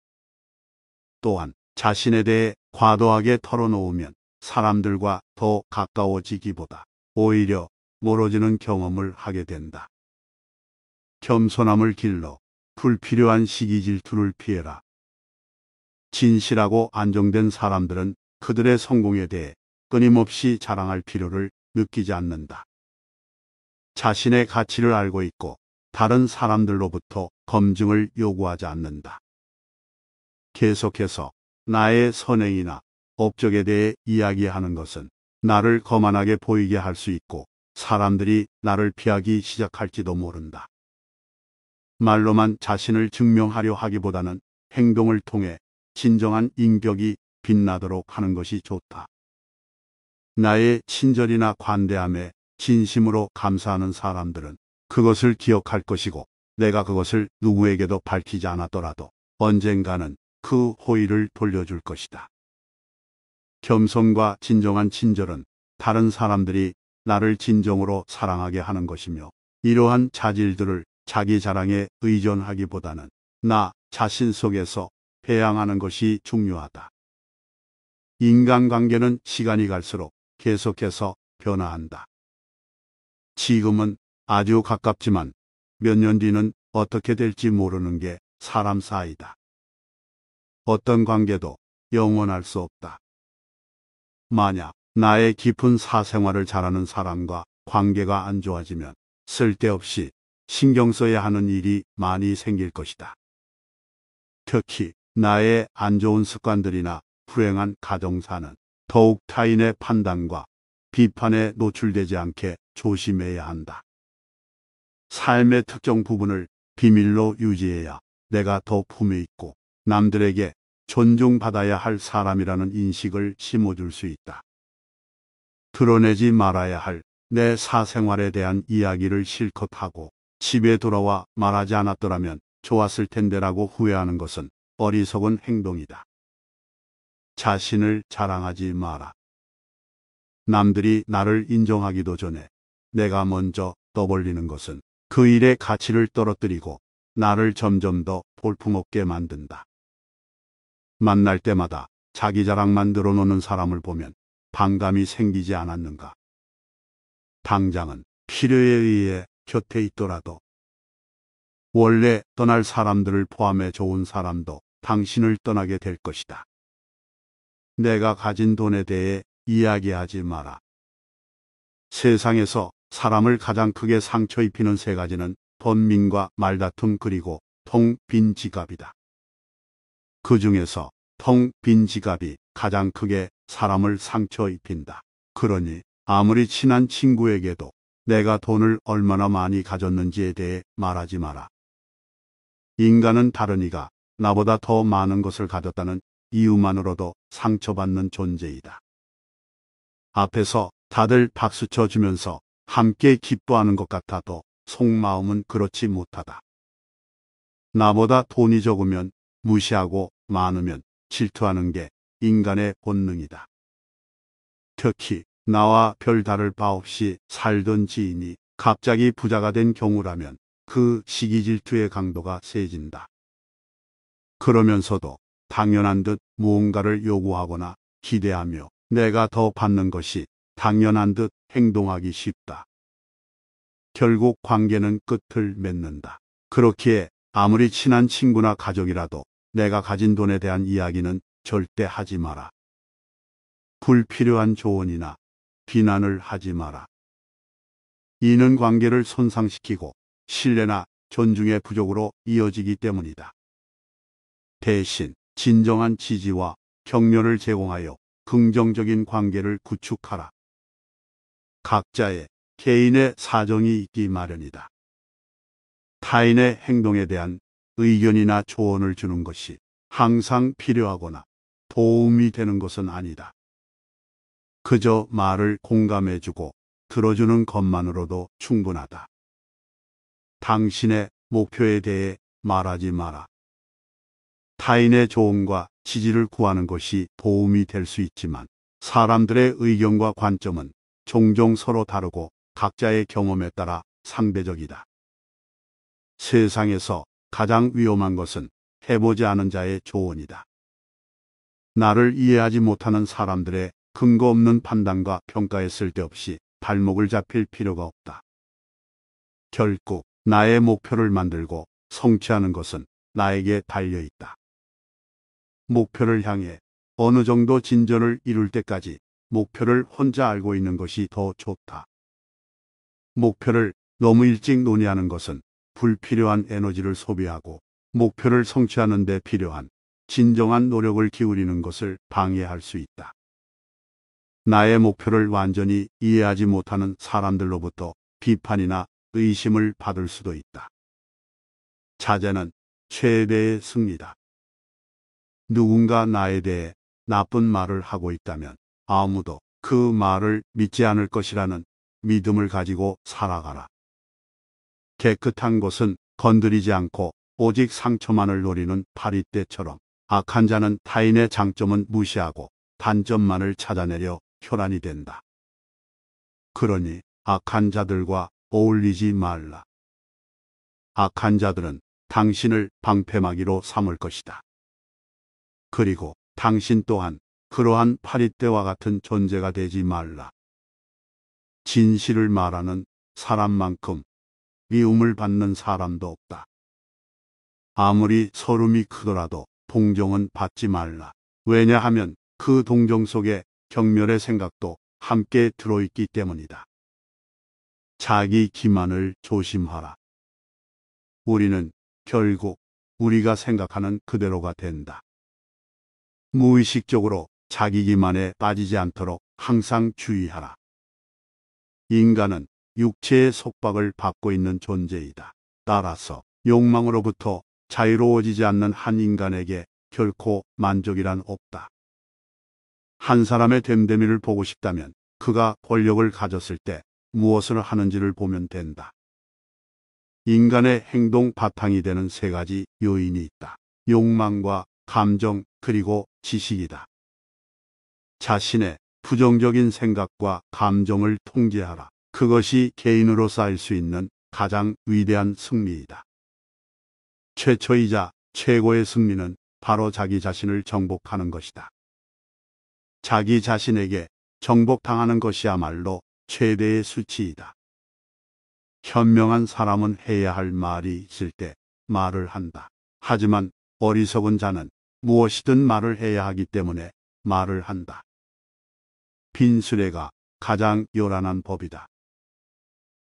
또한 자신에 대해 과도하게 털어놓으면 사람들과 더 가까워지기보다 오히려 멀어지는 경험을 하게 된다. 겸손함을 길러 불필요한 시기 질투를 피해라. 진실하고 안정된 사람들은 그들의 성공에 대해 끊임없이 자랑할 필요를 느끼지 않는다. 자신의 가치를 알고 있고 다른 사람들로부터 검증을 요구하지 않는다. 계속해서 나의 선행이나 업적에 대해 이야기하는 것은 나를 거만하게 보이게 할 수 있고 사람들이 나를 피하기 시작할지도 모른다. 말로만 자신을 증명하려 하기보다는 행동을 통해 진정한 인격이 빛나도록 하는 것이 좋다. 나의 친절이나 관대함에 진심으로 감사하는 사람들은 그것을 기억할 것이고 내가 그것을 누구에게도 밝히지 않았더라도 언젠가는 그 호의를 돌려줄 것이다. 겸손과 진정한 친절은 다른 사람들이 나를 진정으로 사랑하게 하는 것이며 이러한 자질들을 자기 자랑에 의존하기보다는 나 자신 속에서 배양하는 것이 중요하다. 인간관계는 시간이 갈수록 계속해서 변화한다. 지금은 아주 가깝지만 몇 년 뒤는 어떻게 될지 모르는 게 사람 사이다. 어떤 관계도 영원할 수 없다. 만약 나의 깊은 사생활을 잘하는 사람과 관계가 안 좋아지면 쓸데없이 신경 써야 하는 일이 많이 생길 것이다. 특히 나의 안 좋은 습관들이나 불행한 가정사는 더욱 타인의 판단과 비판에 노출되지 않게 조심해야 한다. 삶의 특정 부분을 비밀로 유지해야 내가 더 품에 있고 남들에게 존중받아야 할 사람이라는 인식을 심어줄 수 있다. 드러내지 말아야 할 내 사생활에 대한 이야기를 실컷 하고 집에 돌아와 말하지 않았더라면 좋았을 텐데라고 후회하는 것은 어리석은 행동이다. 자신을 자랑하지 마라. 남들이 나를 인정하기도 전에 내가 먼저 떠벌리는 것은 그 일의 가치를 떨어뜨리고 나를 점점 더 볼품없게 만든다. 만날 때마다 자기 자랑만 늘어놓는 사람을 보면 반감이 생기지 않았는가? 당장은 필요에 의해 곁에 있더라도 원래 떠날 사람들을 포함해 좋은 사람도 당신을 떠나게 될 것이다. 내가 가진 돈에 대해 이야기하지 마라. 세상에서 사람을 가장 크게 상처 입히는 세 가지는 번민과 말다툼 그리고 텅 빈 지갑이다. 그 중에서 텅 빈 지갑이 가장 크게 사람을 상처 입힌다. 그러니 아무리 친한 친구에게도 내가 돈을 얼마나 많이 가졌는지에 대해 말하지 마라. 인간은 다른 이가 나보다 더 많은 것을 가졌다는 이유만으로도 상처받는 존재이다. 앞에서 다들 박수쳐 주면서 함께 기뻐하는 것 같아도 속마음은 그렇지 못하다. 나보다 돈이 적으면 무시하고 많으면 질투하는 게 인간의 본능이다. 특히 나와 별 다를 바 없이 살던 지인이 갑자기 부자가 된 경우라면 그 시기 질투의 강도가 세진다. 그러면서도 당연한 듯 무언가를 요구하거나 기대하며 내가 더 받는 것이 당연한 듯 행동하기 쉽다. 결국 관계는 끝을 맺는다. 그렇기에 아무리 친한 친구나 가족이라도 내가 가진 돈에 대한 이야기는 절대 하지 마라. 불필요한 조언이나 비난을 하지 마라. 이는 관계를 손상시키고 신뢰나 존중의 부족으로 이어지기 때문이다. 대신 진정한 지지와 격려를 제공하여 긍정적인 관계를 구축하라. 각자의 개인의 사정이 있기 마련이다. 타인의 행동에 대한 의견이나 조언을 주는 것이 항상 필요하거나 도움이 되는 것은 아니다. 그저 말을 공감해주고 들어주는 것만으로도 충분하다. 당신의 목표에 대해 말하지 마라. 타인의 조언과 지지를 구하는 것이 도움이 될 수 있지만 사람들의 의견과 관점은 종종 서로 다르고 각자의 경험에 따라 상대적이다. 세상에서 가장 위험한 것은 해보지 않은 자의 조언이다. 나를 이해하지 못하는 사람들의 근거 없는 판단과 평가에 쓸데없이 발목을 잡힐 필요가 없다. 결국 나의 목표를 만들고 성취하는 것은 나에게 달려있다. 목표를 향해 어느 정도 진전을 이룰 때까지 목표를 혼자 알고 있는 것이 더 좋다. 목표를 너무 일찍 논의하는 것은 불필요한 에너지를 소비하고 목표를 성취하는 데 필요한 진정한 노력을 기울이는 것을 방해할 수 있다. 나의 목표를 완전히 이해하지 못하는 사람들로부터 비판이나 의심을 받을 수도 있다. 자제는 최대의 승리다. 누군가 나에 대해 나쁜 말을 하고 있다면 아무도 그 말을 믿지 않을 것이라는 믿음을 가지고 살아가라. 깨끗한 것은 건드리지 않고 오직 상처만을 노리는 파리떼처럼 악한 자는 타인의 장점은 무시하고 단점만을 찾아내려 혈안이 된다. 그러니 악한 자들과 어울리지 말라. 악한 자들은 당신을 방패막이로 삼을 것이다. 그리고 당신 또한 그러한 파리떼와 같은 존재가 되지 말라. 진실을 말하는 사람만큼 미움을 받는 사람도 없다. 아무리 서름이 크더라도 동정은 받지 말라. 왜냐하면 그 동정 속에 경멸의 생각도 함께 들어있기 때문이다. 자기 기만을 조심하라. 우리는 결국 우리가 생각하는 그대로가 된다. 무의식적으로 자기 기만에 빠지지 않도록 항상 주의하라. 인간은 육체의 속박을 받고 있는 존재이다. 따라서 욕망으로부터 자유로워지지 않는 한 인간에게 결코 만족이란 없다. 한 사람의 됨됨이를 보고 싶다면 그가 권력을 가졌을 때 무엇을 하는지를 보면 된다. 인간의 행동 바탕이 되는 세 가지 요인이 있다. 욕망과 감정 그리고 지식이다. 자신의 부정적인 생각과 감정을 통제하라. 그것이 개인으로 쌓일 수 있는 가장 위대한 승리이다. 최초이자 최고의 승리는 바로 자기 자신을 정복하는 것이다. 자기 자신에게 정복당하는 것이야말로 최대의 수치이다. 현명한 사람은 해야 할 말이 있을 때 말을 한다. 하지만 어리석은 자는 무엇이든 말을 해야 하기 때문에 말을 한다. 빈수레가 가장 요란한 법이다.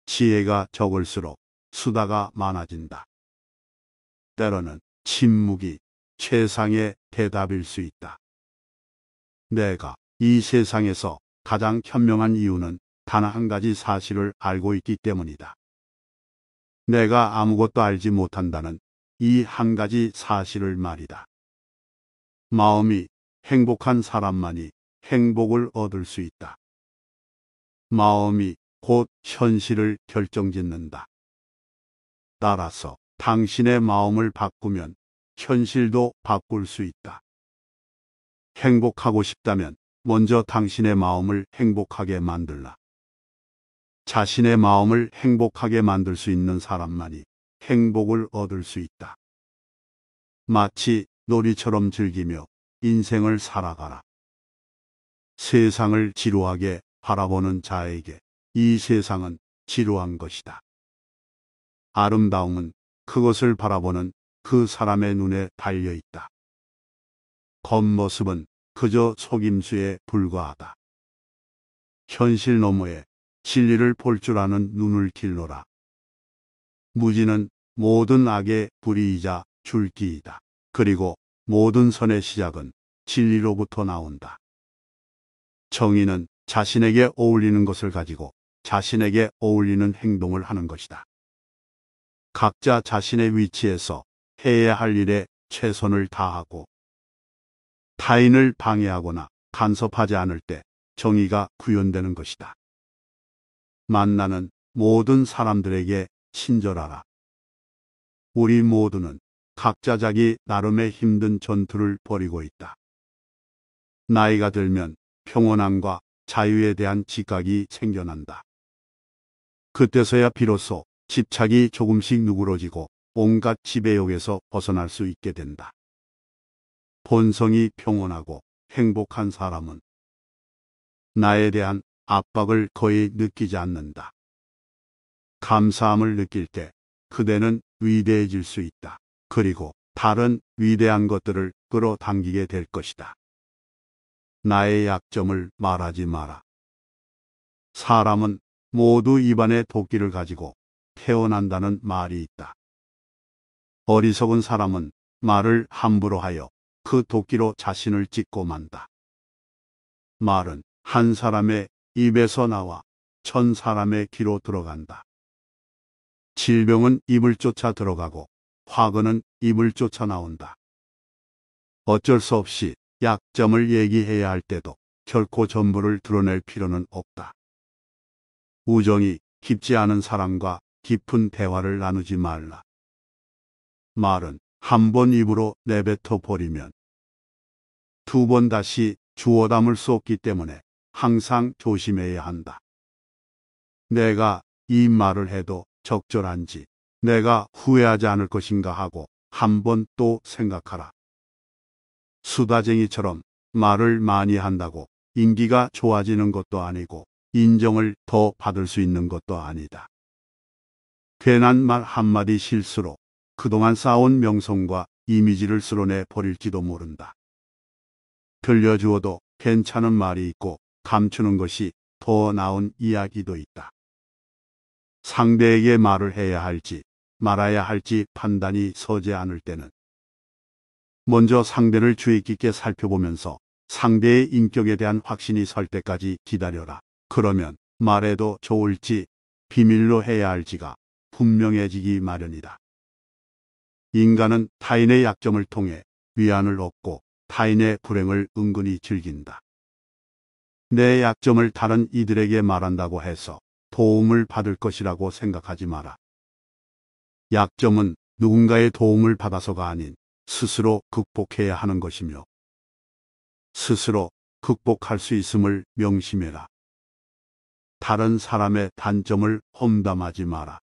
지혜가 적을수록 수다가 많아진다. 때로는 침묵이 최상의 대답일 수 있다. 내가 이 세상에서 가장 현명한 이유는 단 한 가지 사실을 알고 있기 때문이다. 내가 아무것도 알지 못한다는 이 한 가지 사실을 말이다. 마음이 행복한 사람만이 행복을 얻을 수 있다. 마음이 곧 현실을 결정짓는다. 따라서 당신의 마음을 바꾸면 현실도 바꿀 수 있다. 행복하고 싶다면 먼저 당신의 마음을 행복하게 만들라. 자신의 마음을 행복하게 만들 수 있는 사람만이 행복을 얻을 수 있다. 마치 놀이처럼 즐기며 인생을 살아가라. 세상을 지루하게 바라보는 자에게 이 세상은 지루한 것이다. 아름다움은 그것을 바라보는 그 사람의 눈에 달려 있다. 겉모습은 그저 속임수에 불과하다. 현실 너머에 진리를 볼 줄 아는 눈을 길러라. 무지는 모든 악의 뿌리이자 줄기이다. 그리고 모든 선의 시작은 진리로부터 나온다. 정의는 자신에게 어울리는 것을 가지고 자신에게 어울리는 행동을 하는 것이다. 각자 자신의 위치에서 해야 할 일에 최선을 다하고 타인을 방해하거나 간섭하지 않을 때 정의가 구현되는 것이다. 만나는 모든 사람들에게 친절하라. 우리 모두는 각자 자기 나름의 힘든 전투를 벌이고 있다. 나이가 들면 평온함과 자유에 대한 지각이 생겨난다. 그때서야 비로소 집착이 조금씩 누그러지고 온갖 지배욕에서 벗어날 수 있게 된다. 본성이 평온하고 행복한 사람은 나에 대한 압박을 거의 느끼지 않는다. 감사함을 느낄 때 그대는 위대해질 수 있다. 그리고 다른 위대한 것들을 끌어당기게 될 것이다. 나의 약점을 말하지 마라. 사람은 모두 입안에 도끼를 가지고 태어난다는 말이 있다. 어리석은 사람은 말을 함부로 하여 그 도끼로 자신을 찢고 만다. 말은 한 사람의 입에서 나와 1000사람의 귀로 들어간다. 질병은 입을 쫓아 들어가고 화근은 입을 쫓아 나온다. 어쩔 수 없이 약점을 얘기해야 할 때도 결코 전부를 드러낼 필요는 없다. 우정이 깊지 않은 사람과 깊은 대화를 나누지 말라. 말은 한 번 입으로 내뱉어 버리면 두 번 다시 주워 담을 수 없기 때문에 항상 조심해야 한다. 내가 이 말을 해도 적절한지, 내가 후회하지 않을 것인가 하고 한 번 또 생각하라. 수다쟁이처럼 말을 많이 한다고 인기가 좋아지는 것도 아니고 인정을 더 받을 수 있는 것도 아니다. 괜한 말 한마디 실수로 그동안 쌓아온 명성과 이미지를 쓸어내 버릴지도 모른다. 들려주어도 괜찮은 말이 있고 감추는 것이 더 나은 이야기도 있다. 상대에게 말을 해야 할지 말아야 할지 판단이 서지 않을 때는 먼저 상대를 주의 깊게 살펴보면서 상대의 인격에 대한 확신이 설 때까지 기다려라. 그러면 말해도 좋을지 비밀로 해야 할지가 분명해지기 마련이다. 인간은 타인의 약점을 통해 위안을 얻고 타인의 불행을 은근히 즐긴다. 내 약점을 다른 이들에게 말한다고 해서 도움을 받을 것이라고 생각하지 마라. 약점은 누군가의 도움을 받아서가 아닌 스스로 극복해야 하는 것이며 스스로 극복할 수 있음을 명심해라. 다른 사람의 단점을 험담하지 마라.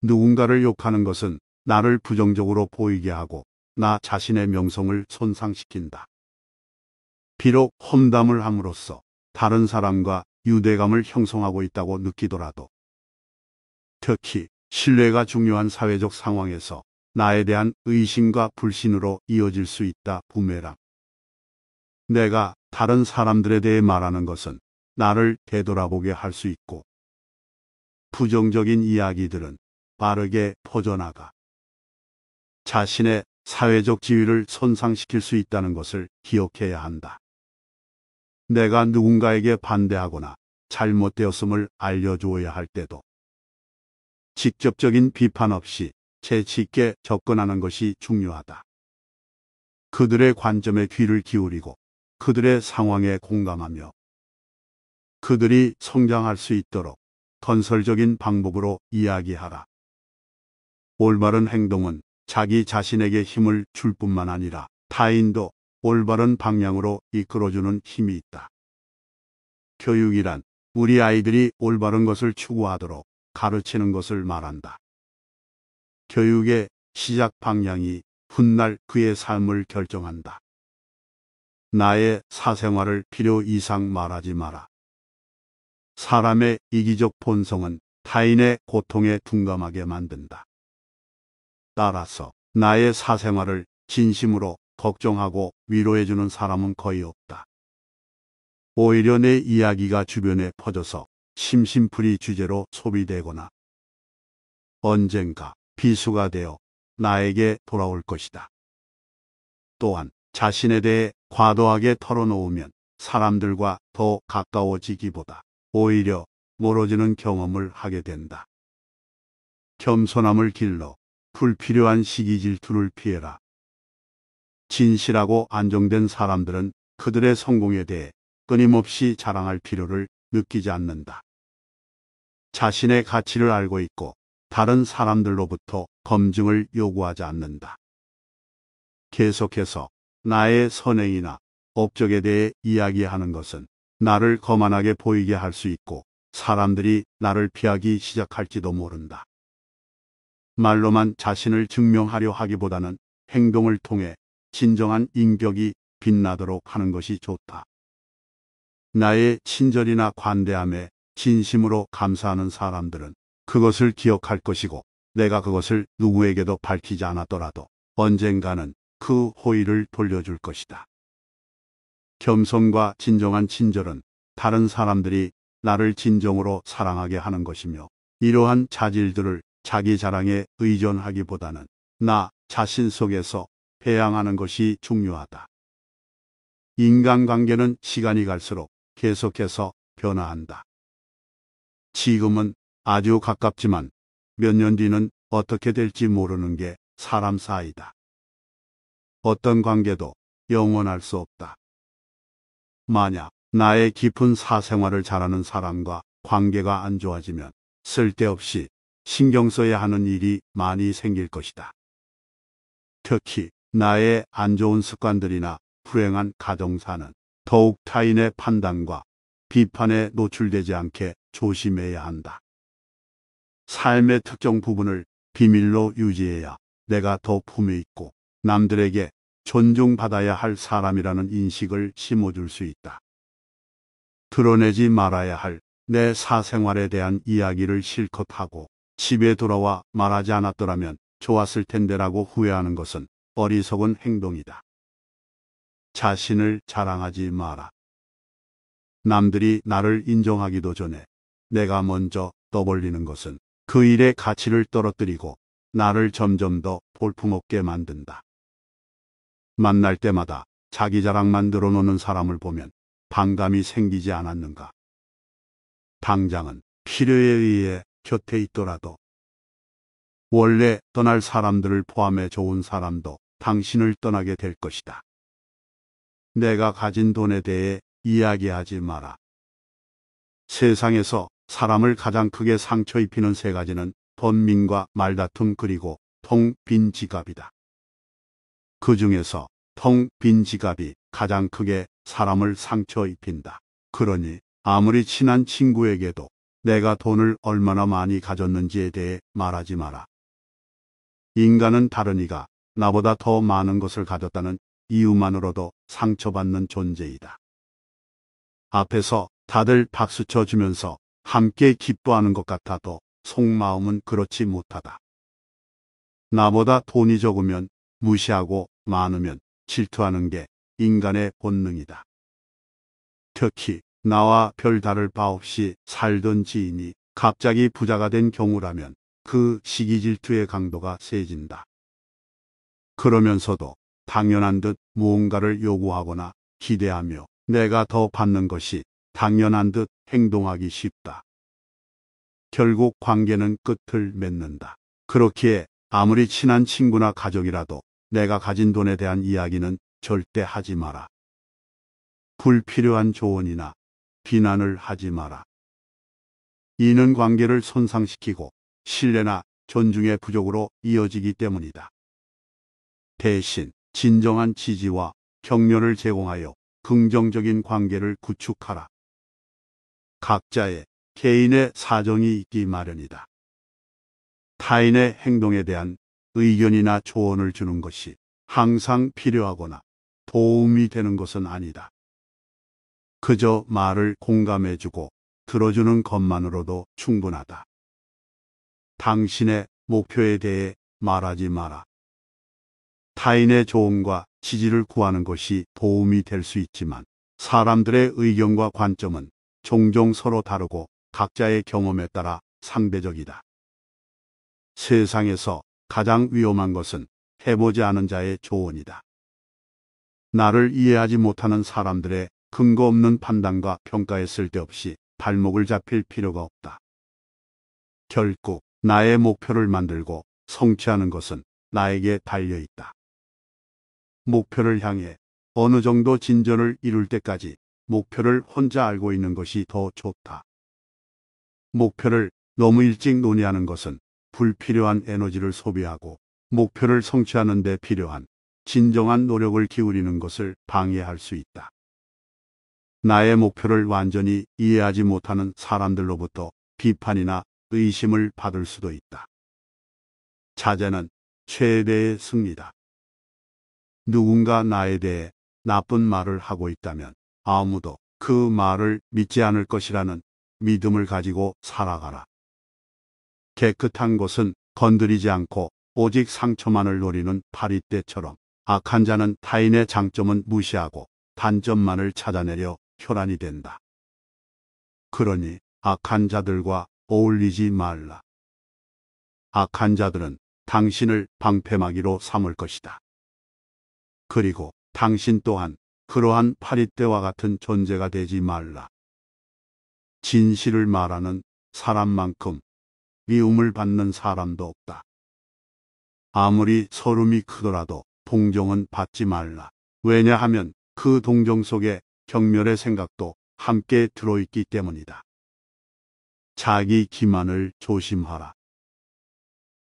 누군가를 욕하는 것은 나를 부정적으로 보이게 하고 나 자신의 명성을 손상시킨다. 비록 험담을 함으로써 다른 사람과 유대감을 형성하고 있다고 느끼더라도, 특히 신뢰가 중요한 사회적 상황에서 나에 대한 의심과 불신으로 이어질 수 있다. 부메랑. 내가 다른 사람들에 대해 말하는 것은 나를 되돌아보게 할 수 있고, 부정적인 이야기들은 빠르게 퍼져나가 자신의 사회적 지위를 손상시킬 수 있다는 것을 기억해야 한다. 내가 누군가에게 반대하거나 잘못되었음을 알려주어야 할 때도 직접적인 비판 없이 재치 있게 접근하는 것이 중요하다. 그들의 관점에 귀를 기울이고 그들의 상황에 공감하며 그들이 성장할 수 있도록 건설적인 방법으로 이야기하라. 올바른 행동은 자기 자신에게 힘을 줄 뿐만 아니라 타인도 올바른 방향으로 이끌어주는 힘이 있다. 교육이란 우리 아이들이 올바른 것을 추구하도록 가르치는 것을 말한다. 교육의 시작 방향이 훗날 그의 삶을 결정한다. 나의 사생활을 필요 이상 말하지 마라. 사람의 이기적 본성은 타인의 고통에 둔감하게 만든다. 따라서 나의 사생활을 진심으로 걱정하고 위로해주는 사람은 거의 없다. 오히려 내 이야기가 주변에 퍼져서 심심풀이 주제로 소비되거나 언젠가 비수가 되어 나에게 돌아올 것이다. 또한 자신에 대해 과도하게 털어놓으면 사람들과 더 가까워지기보다 오히려 멀어지는 경험을 하게 된다. 겸손함을 길러 불필요한 시기 질투를 피해라. 진실하고 안정된 사람들은 그들의 성공에 대해 끊임없이 자랑할 필요를 느끼지 않는다. 자신의 가치를 알고 있고 다른 사람들로부터 검증을 요구하지 않는다. 계속해서 나의 선행이나 업적에 대해 이야기하는 것은 나를 거만하게 보이게 할 수 있고 사람들이 나를 피하기 시작할지도 모른다. 말로만 자신을 증명하려 하기보다는 행동을 통해 진정한 인격이 빛나도록 하는 것이 좋다. 나의 친절이나 관대함에 진심으로 감사하는 사람들은 그것을 기억할 것이고 내가 그것을 누구에게도 밝히지 않았더라도 언젠가는 그 호의를 돌려줄 것이다. 겸손과 진정한 친절은 다른 사람들이 나를 진정으로 사랑하게 하는 것이며 이러한 자질들을 자기 자랑에 의존하기보다는 나 자신 속에서 배양하는 것이 중요하다. 인간관계는 시간이 갈수록 계속해서 변화한다. 지금은 아주 가깝지만 몇 년 뒤는 어떻게 될지 모르는 게 사람 사이다. 어떤 관계도 영원할 수 없다. 만약 나의 깊은 사생활을 잘하는 사람과 관계가 안 좋아지면 쓸데없이 신경 써야 하는 일이 많이 생길 것이다. 특히 나의 안 좋은 습관들이나 불행한 가정사는 더욱 타인의 판단과 비판에 노출되지 않게 조심해야 한다. 삶의 특정 부분을 비밀로 유지해야 내가 더 품에 있고 남들에게 존중받아야 할 사람이라는 인식을 심어줄 수 있다. 드러내지 말아야 할 내 사생활에 대한 이야기를 실컷 하고 집에 돌아와 말하지 않았더라면 좋았을 텐데라고 후회하는 것은 어리석은 행동이다. 자신을 자랑하지 마라. 남들이 나를 인정하기도 전에 내가 먼저 떠벌리는 것은 그 일의 가치를 떨어뜨리고 나를 점점 더 볼품없게 만든다. 만날 때마다 자기 자랑만 늘어놓는 사람을 보면 반감이 생기지 않았는가? 당장은 필요에 의해 곁에 있더라도 원래 떠날 사람들을 포함해 좋은 사람도 당신을 떠나게 될 것이다. 내가 가진 돈에 대해 이야기하지 마라. 세상에서 사람을 가장 크게 상처 입히는 세 가지는 번민과 말다툼 그리고 텅 빈 지갑이다. 그 중에서 텅 빈 지갑이 가장 크게 사람을 상처 입힌다. 그러니 아무리 친한 친구에게도 내가 돈을 얼마나 많이 가졌는지에 대해 말하지 마라. 인간은 다른 이가 나보다 더 많은 것을 가졌다는 이유만으로도 상처받는 존재이다. 앞에서 다들 박수쳐 주면서 함께 기뻐하는 것 같아도 속마음은 그렇지 못하다. 나보다 돈이 적으면 무시하고 많으면 질투하는 게 인간의 본능이다. 특히 나와 별 다를 바 없이 살던 지인이 갑자기 부자가 된 경우라면 그 시기 질투의 강도가 세진다. 그러면서도 당연한 듯 무언가를 요구하거나 기대하며 내가 더 받는 것이 당연한 듯 행동하기 쉽다. 결국 관계는 끝을 맺는다. 그렇기에 아무리 친한 친구나 가족이라도 내가 가진 돈에 대한 이야기는 절대 하지 마라. 불필요한 조언이나 비난을 하지 마라. 이는 관계를 손상시키고 신뢰나 존중의 부족으로 이어지기 때문이다. 대신 진정한 지지와 격려를 제공하여 긍정적인 관계를 구축하라. 각자의 개인의 사정이 있기 마련이다. 타인의 행동에 대한 의견이나 조언을 주는 것이 항상 필요하거나 도움이 되는 것은 아니다. 그저 말을 공감해주고 들어주는 것만으로도 충분하다. 당신의 목표에 대해 말하지 마라. 타인의 조언과 지지를 구하는 것이 도움이 될 수 있지만 사람들의 의견과 관점은 종종 서로 다르고 각자의 경험에 따라 상대적이다. 세상에서 가장 위험한 것은 해보지 않은 자의 조언이다. 나를 이해하지 못하는 사람들의 근거 없는 판단과 평가에 쓸데없이 발목을 잡힐 필요가 없다. 결국 나의 목표를 만들고 성취하는 것은 나에게 달려있다. 목표를 향해 어느 정도 진전을 이룰 때까지 목표를 혼자 알고 있는 것이 더 좋다. 목표를 너무 일찍 논의하는 것은 불필요한 에너지를 소비하고 목표를 성취하는 데 필요한 진정한 노력을 기울이는 것을 방해할 수 있다. 나의 목표를 완전히 이해하지 못하는 사람들로부터 비판이나 의심을 받을 수도 있다. 자제는 최대의 승리다. 누군가 나에 대해 나쁜 말을 하고 있다면 아무도 그 말을 믿지 않을 것이라는 믿음을 가지고 살아가라. 깨끗한 곳은 건드리지 않고 오직 상처만을 노리는 파리떼처럼 악한 자는 타인의 장점은 무시하고 단점만을 찾아내려 혈안이 된다. 그러니 악한 자들과 어울리지 말라. 악한 자들은 당신을 방패막이로 삼을 것이다. 그리고 당신 또한 그러한 파리떼와 같은 존재가 되지 말라. 진실을 말하는 사람만큼 미움을 받는 사람도 없다. 아무리 서름이 크더라도 동정은 받지 말라. 왜냐하면 그 동정 속에 경멸의 생각도 함께 들어있기 때문이다. 자기 기만을 조심하라.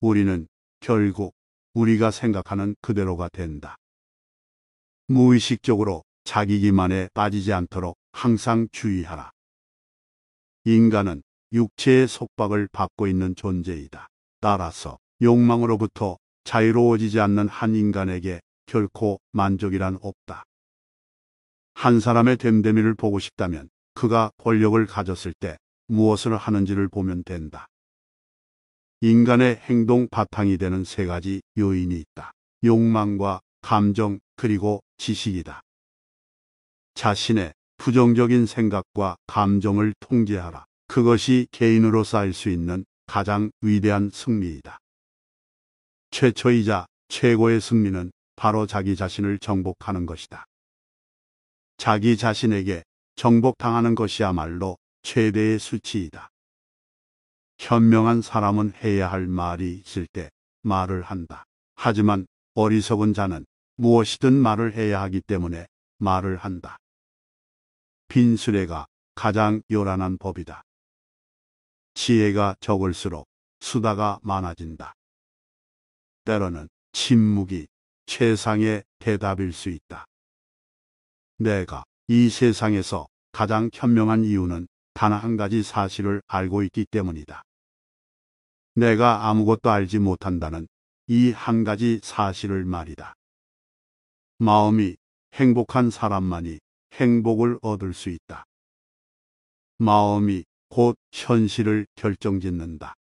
우리는 결국 우리가 생각하는 그대로가 된다. 무의식적으로 자기 기만에 빠지지 않도록 항상 주의하라. 인간은 육체의 속박을 받고 있는 존재이다. 따라서 욕망으로부터 자유로워지지 않는 한 인간에게 결코 만족이란 없다. 한 사람의 됨됨이를 보고 싶다면 그가 권력을 가졌을 때 무엇을 하는지를 보면 된다. 인간의 행동 바탕이 되는 세 가지 요인이 있다. 욕망과 감정 그리고 지식이다. 자신의 부정적인 생각과 감정을 통제하라. 그것이 개인으로 쌓일 수 있는 가장 위대한 승리이다. 최초이자 최고의 승리는 바로 자기 자신을 정복하는 것이다. 자기 자신에게 정복당하는 것이야말로 최대의 수치이다. 현명한 사람은 해야 할 말이 있을 때 말을 한다. 하지만 어리석은 자는 무엇이든 말을 해야 하기 때문에 말을 한다. 빈수레가 가장 요란한 법이다. 지혜가 적을수록 수다가 많아진다. 때로는 침묵이 최상의 대답일 수 있다. 내가 이 세상에서 가장 현명한 이유는 단 한 가지 사실을 알고 있기 때문이다. 내가 아무것도 알지 못한다는 이 한 가지 사실을 말이다. 마음이 행복한 사람만이 행복을 얻을 수 있다. 마음이 곧 현실을 결정짓는다.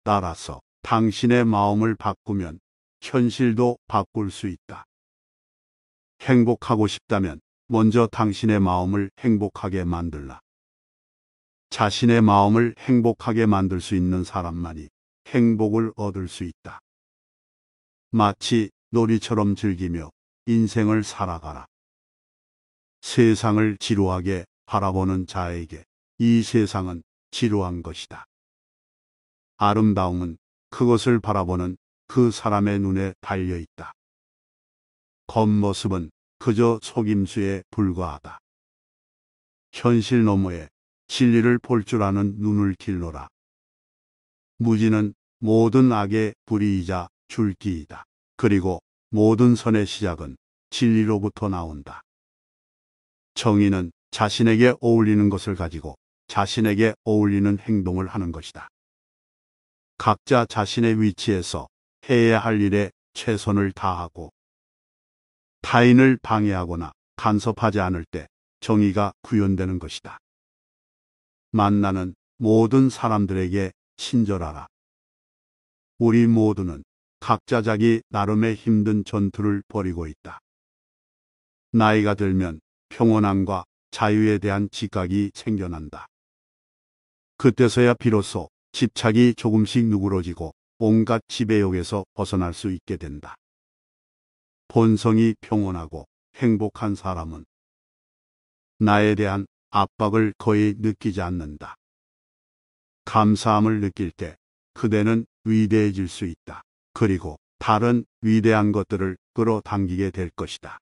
따라서 당신의 마음을 바꾸면 현실도 바꿀 수 있다. 행복하고 싶다면 먼저 당신의 마음을 행복하게 만들라. 자신의 마음을 행복하게 만들 수 있는 사람만이 행복을 얻을 수 있다. 마치 놀이처럼 즐기며 인생을 살아가라. 세상을 지루하게 바라보는 자에게 이 세상은 지루한 것이다. 아름다움은 그것을 바라보는 그 사람의 눈에 달려 있다. 겉모습은 그저 속임수에 불과하다. 현실 너머에 진리를 볼 줄 아는 눈을 길러라. 무지는 모든 악의 뿌리이자 줄기이다. 그리고 모든 선의 시작은 진리로부터 나온다. 정의는 자신에게 어울리는 것을 가지고 자신에게 어울리는 행동을 하는 것이다. 각자 자신의 위치에서 해야 할 일에 최선을 다하고 타인을 방해하거나 간섭하지 않을 때 정의가 구현되는 것이다. 만나는 모든 사람들에게 친절하라. 우리 모두는 각자 자기 나름의 힘든 전투를 벌이고 있다. 나이가 들면 평온함과 자유에 대한 지각이 생겨난다. 그때서야 비로소 집착이 조금씩 누그러지고 온갖 지배욕에서 벗어날 수 있게 된다. 본성이 평온하고 행복한 사람은 나에 대한 압박을 거의 느끼지 않는다. 감사함을 느낄 때 그대는 위대해질 수 있다. 그리고 다른 위대한 것들을 끌어당기게 될 것이다.